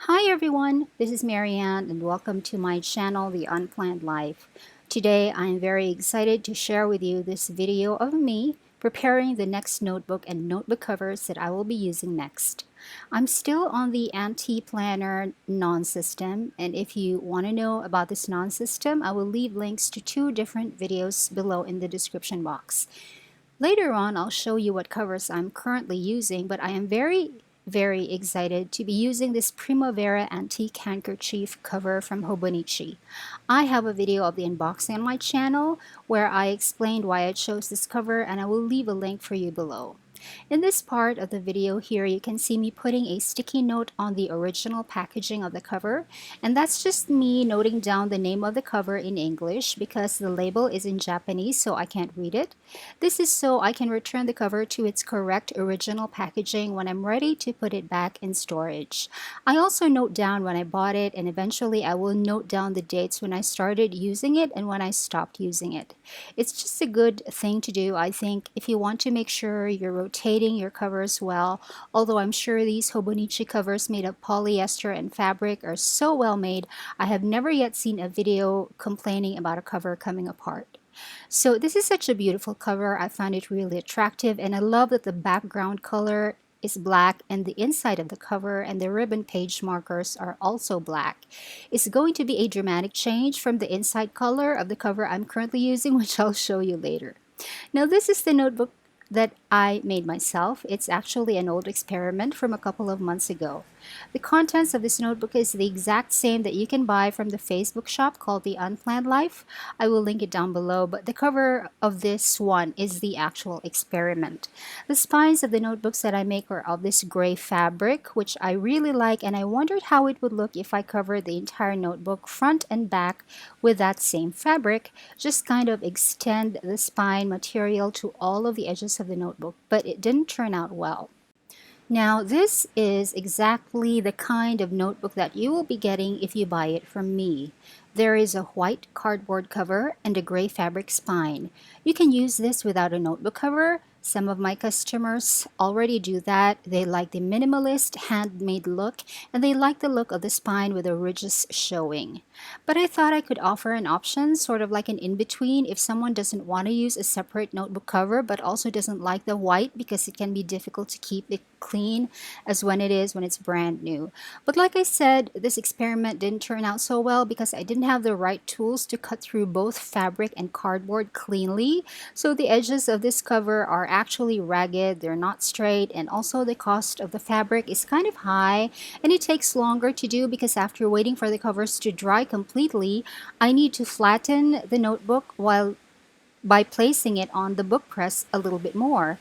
Hi everyone, this is Marianne and welcome to my channel, The Unplanned Life. Today I am very excited to share with you this video of me preparing the next notebook and notebook covers that I will be using next. I'm still on the anti-planner non-system, and if you want to know about this non-system, I will leave links to two different videos below in the description box. Later on, I'll show you what covers I'm currently using, but I am very excited to be using this Primavera Antique Handkerchief cover from Hobonichi. I have a video of the unboxing on my channel where I explained why I chose this cover, and I will leave a link for you below. In this part of the video here, you can see me putting a sticky note on the original packaging of the cover, and that's just me noting down the name of the cover in English because the label is in Japanese, so I can't read it. This is so I can return the cover to its correct original packaging when I'm ready to put it back in storage. I also note down when I bought it, and eventually I will note down the dates when I started using it and when I stopped using it. It's just a good thing to do, I think, if you want to make sure you're rotating your covers well, although I'm sure these Hobonichi covers made of polyester and fabric are so well made, I have never yet seen a video complaining about a cover coming apart. So this is such a beautiful cover. I found it really attractive, and I love that the background color is black and the inside of the cover and the ribbon page markers are also black. It's going to be a dramatic change from the inside color of the cover I'm currently using, which I'll show you later. Now this is the notebook that I made myself. It's actually an old experiment from a couple of months ago. The contents of this notebook is the exact same that you can buy from the Facebook shop called The Unplanned Life. I will link it down below, but the cover of this one is the actual experiment. The spines of the notebooks that I make are of this gray fabric, which I really like, and I wondered how it would look if I covered the entire notebook front and back with that same fabric, just kind of extend the spine material to all of the edges of the notebook, but it didn't turn out well. Now, this is exactly the kind of notebook that you will be getting if you buy it from me. There is a white cardboard cover and a gray fabric spine. You can use this without a notebook cover. Some of my customers already do that. They like the minimalist, handmade look, and they like the look of the spine with the ridges showing. But I thought I could offer an option, sort of like an in-between, if someone doesn't want to use a separate notebook cover but also doesn't like the white because it can be difficult to keep it clean as when it's brand new. But like I said, this experiment didn't turn out so well because I didn't have the right tools to cut through both fabric and cardboard cleanly. So the edges of this cover are actually ragged, they're not straight, and also the cost of the fabric is kind of high, and it takes longer to do because after waiting for the covers to dry completely, I need to flatten the notebook while by placing it on the book press a little bit more.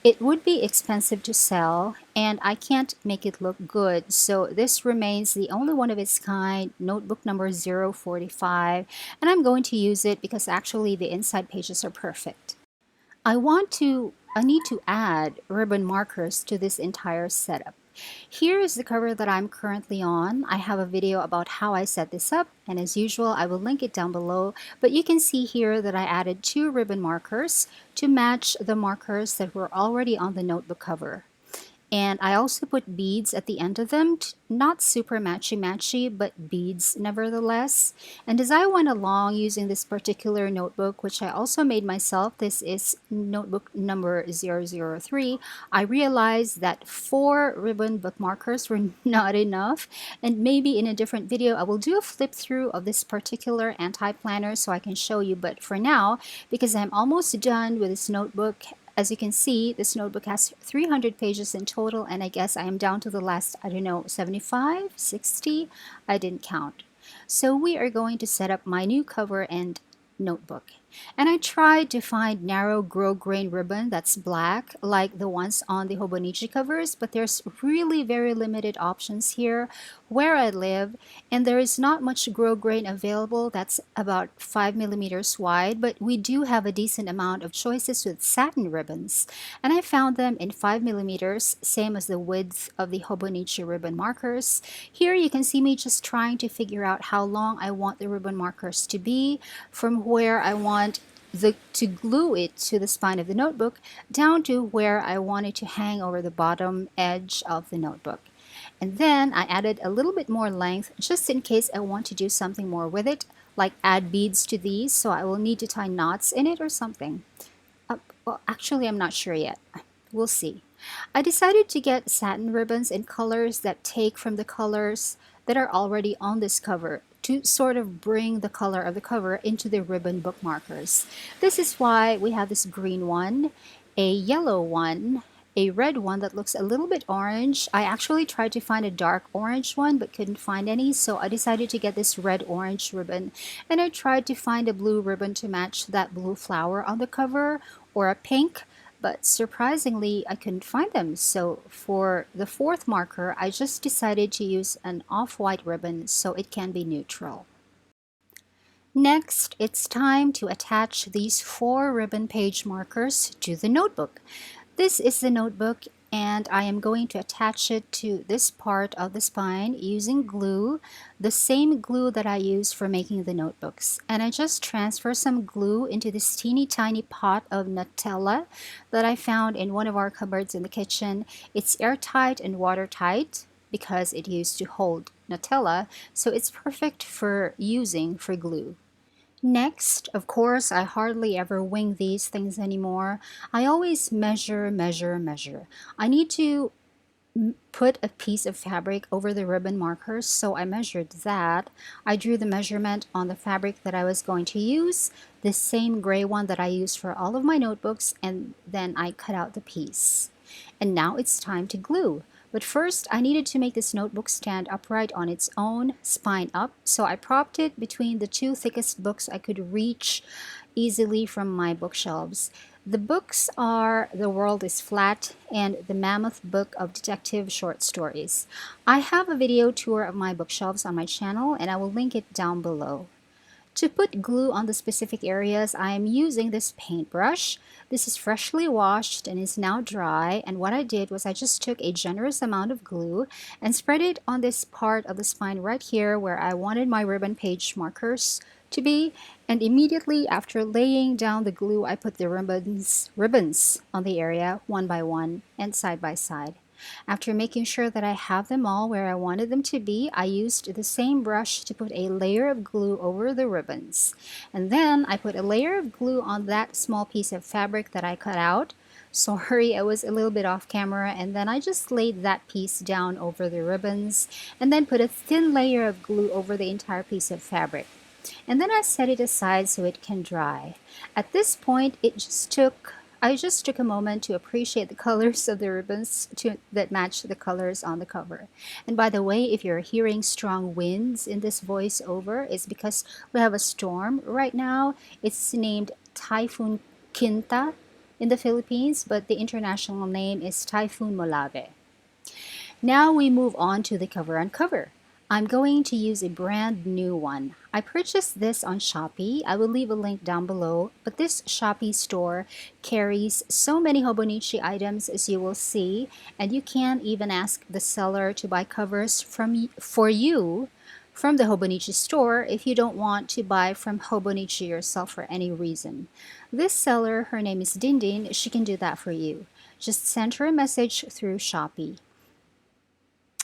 It would be expensive to sell, and I can't make it look good, so this remains the only one of its kind, notebook number 045, and I'm going to use it because actually the inside pages are perfect. I need to add ribbon markers to this entire setup. Here is the cover that I'm currently on. I have a video about how I set this up, and as usual, I will link it down below, but you can see here that I added two ribbon markers to match the markers that were already on the notebook cover. And I also put beads at the end of them, not super matchy-matchy, but beads nevertheless. And as I went along using this particular notebook, which I also made myself, this is notebook number 003, I realized that 4 ribbon bookmarkers were not enough. And maybe in a different video, I will do a flip through of this particular anti-planner so I can show you. But for now, because I'm almost done with this notebook, as you can see, this notebook has 300 pages in total, and I guess I am down to the last, I don't know, 75, 60? I didn't count. So we are going to set up my new cover and notebook. And I tried to find narrow grosgrain ribbon that's black like the ones on the Hobonichi covers, but there's really very limited options here where I live, and there is not much grosgrain available that's about 5 millimeters wide, but we do have a decent amount of choices with satin ribbons, and I found them in 5 millimeters, same as the width of the Hobonichi ribbon markers. Here you can see me just trying to figure out how long I want the ribbon markers to be from where I want to glue it to the spine of the notebook down to where I want it to hang over the bottom edge of the notebook. And then I added a little bit more length just in case I want to do something more with it, like add beads to these, so I will need to tie knots in it or something. Well, actually, I'm not sure yet. We'll see. I decided to get satin ribbons in colors that take from the colors that are already on this cover to sort of bring the color of the cover into the ribbon bookmarkers. This is why we have this green one, a yellow one, a red one that looks a little bit orange. I actually tried to find a dark orange one but couldn't find any, so I decided to get this red-orange ribbon. And I tried to find a blue ribbon to match that blue flower on the cover, or a pink, but surprisingly I couldn't find them. So for the fourth marker, I just decided to use an off-white ribbon so it can be neutral. Next, it's time to attach these 4 ribbon page markers to the notebook. This is the notebook, and I am going to attach it to this part of the spine using glue, the same glue that I use for making the notebooks. And I just transfer some glue into this teeny tiny pot of Nutella that I found in one of our cupboards in the kitchen. It's airtight and watertight because it used to hold Nutella, so it's perfect for using for glue. Next, of course, I hardly ever wing these things anymore. I always measure, measure, measure. I need to put a piece of fabric over the ribbon markers, so I measured that. I drew the measurement on the fabric that I was going to use, the same gray one that I used for all of my notebooks, and then I cut out the piece. And now it's time to glue. But first, I needed to make this notebook stand upright on its own, spine up, so I propped it between the 2 thickest books I could reach easily from my bookshelves. The books are The World is Flat and The Mammoth Book of Detective Short Stories. I have a video tour of my bookshelves on my channel, and I will link it down below. To put glue on the specific areas, I am using this paintbrush. This is freshly washed and is now dry, and what I did was I just took a generous amount of glue and spread it on this part of the spine right here where I wanted my ribbon page markers to be, and immediately after laying down the glue, I put the ribbons on the area one by one and side by side. After making sure that I have them all where I wanted them to be, I used the same brush to put a layer of glue over the ribbons. And then I put a layer of glue on that small piece of fabric that I cut out. Sorry, I was a little bit off camera, and then I just laid that piece down over the ribbons and then put a thin layer of glue over the entire piece of fabric. And then I set it aside so it can dry. At this point, I just took a moment to appreciate the colors of the ribbons that match the colors on the cover. And by the way, if you're hearing strong winds in this voiceover, it's because we have a storm right now. It's named Typhoon Quinta in the Philippines, but the international name is Typhoon Molave. Now we move on to the cover on cover. I'm going to use a brand new one. I purchased this on Shopee. I will leave a link down below, but this Shopee store carries so many Hobonichi items, as you will see, and you can even ask the seller to buy covers for you from the Hobonichi store if you don't want to buy from Hobonichi yourself for any reason. This seller, her name is Dindin, she can do that for you. Just send her a message through Shopee.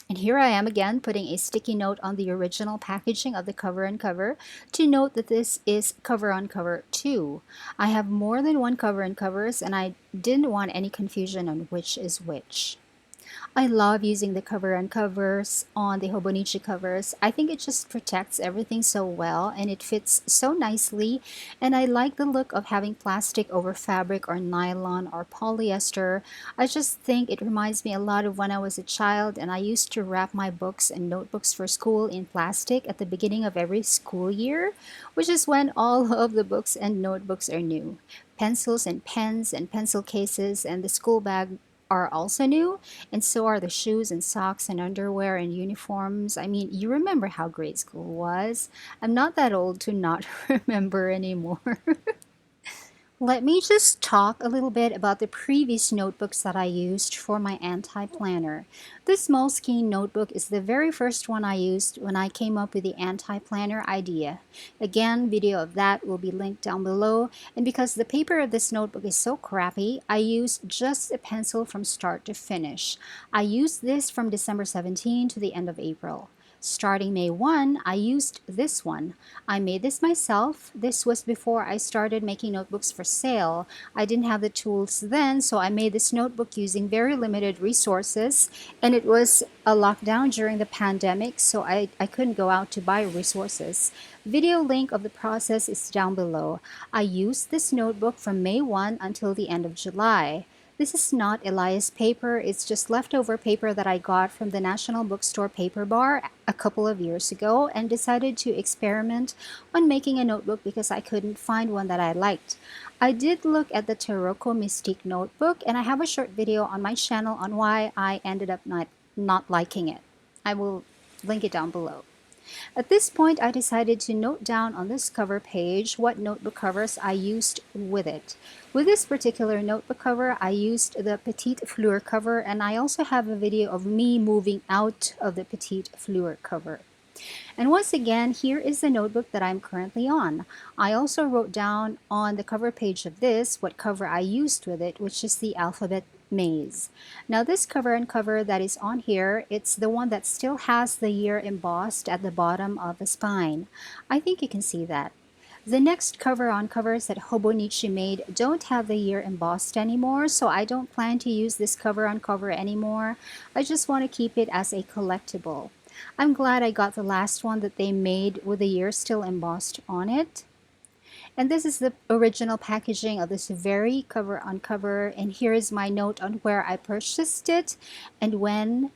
And here I am again putting a sticky note on the original packaging of the cover and cover to note that this is cover on cover 2. I have more than one cover and covers, and I didn't want any confusion on which is which. I love using the cover and covers on the Hobonichi covers. I think it just protects everything so well and it fits so nicely, and I like the look of having plastic over fabric or nylon or polyester. I just think it reminds me a lot of when I was a child and I used to wrap my books and notebooks for school in plastic at the beginning of every school year, which is when all of the books and notebooks are new. Pencils and pens and pencil cases and the school bag are also new, and so are the shoes and socks and underwear and uniforms. I mean, you remember how grade school was. I'm not that old to not remember anymore. Let me just talk a little bit about the previous notebooks that I used for my anti-planner. This Moleskine notebook is the very first one I used when I came up with the anti-planner idea. Again, video of that will be linked down below, and because the paper of this notebook is so crappy, I used just a pencil from start to finish. I used this from December 17 to the end of April. Starting May 1, I used this one. I made this myself. This was before I started making notebooks for sale. I didn't have the tools then, so I made this notebook using very limited resources, and it was a lockdown during the pandemic, so I couldn't go out to buy resources. Video link of the process is down below. I used this notebook from May 1 until the end of July. This is not Elias paper, it's just leftover paper that I got from the National Bookstore paper bar a couple of years ago and decided to experiment on making a notebook because I couldn't find one that I liked. I did look at the Taroko Mystique notebook, and I have a short video on my channel on why I ended up not liking it. I will link it down below. At this point, I decided to note down on this cover page what notebook covers I used with it. With this particular notebook cover, I used the Petite Fleur cover, and I also have a video of me moving out of the Petite Fleur cover. And once again, here is the notebook that I'm currently on. I also wrote down on the cover page of this what cover I used with it, which is the Alphabet Maze. Now this cover and cover that is on here, it's the one that still has the year embossed at the bottom of the spine. I think you can see that. The next cover on covers that Hobonichi made don't have the year embossed anymore, so I don't plan to use this cover on cover anymore. I just want to keep it as a collectible. I'm glad I got the last one that they made with the year still embossed on it. And this is the original packaging of this very cover on cover, and here is my note on where I purchased it and when.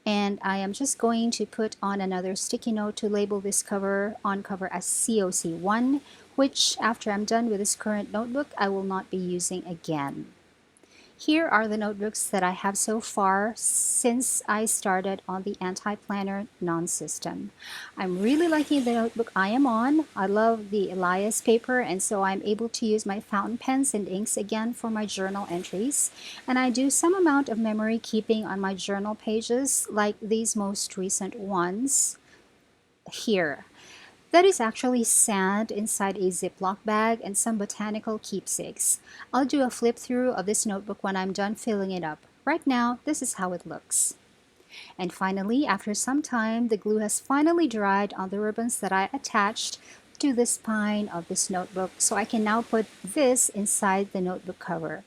And I am just going to put on another sticky note to label this cover on cover as COC1, which after I'm done with this current notebook, I will not be using again. Here are the notebooks that I have so far since I started on the anti-planner non-system. I'm really liking the notebook I am on. I love the Elias paper, and so I'm able to use my fountain pens and inks again for my journal entries. And I do some amount of memory keeping on my journal pages, like these most recent ones here. That is actually sand inside a Ziploc bag and some botanical keepsakes. I'll do a flip through of this notebook when I'm done filling it up. Right now, this is how it looks. And finally, after some time, the glue has finally dried on the ribbons that I attached to the spine of this notebook, so I can now put this inside the notebook cover.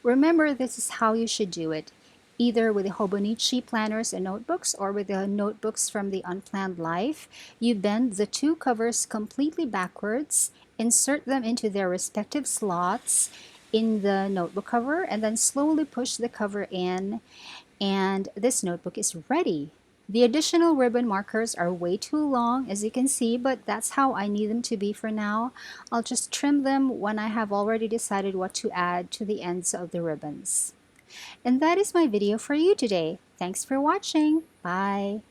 Remember, this is how you should do it, either with the Hobonichi planners and notebooks or with the notebooks from the Unplanned Life. You bend the two covers completely backwards, insert them into their respective slots in the notebook cover, and then slowly push the cover in, and this notebook is ready. The additional ribbon markers are way too long, as you can see, but that's how I need them to be for now. I'll just trim them when I have already decided what to add to the ends of the ribbons. And that is my video for you today. Thanks for watching. Bye.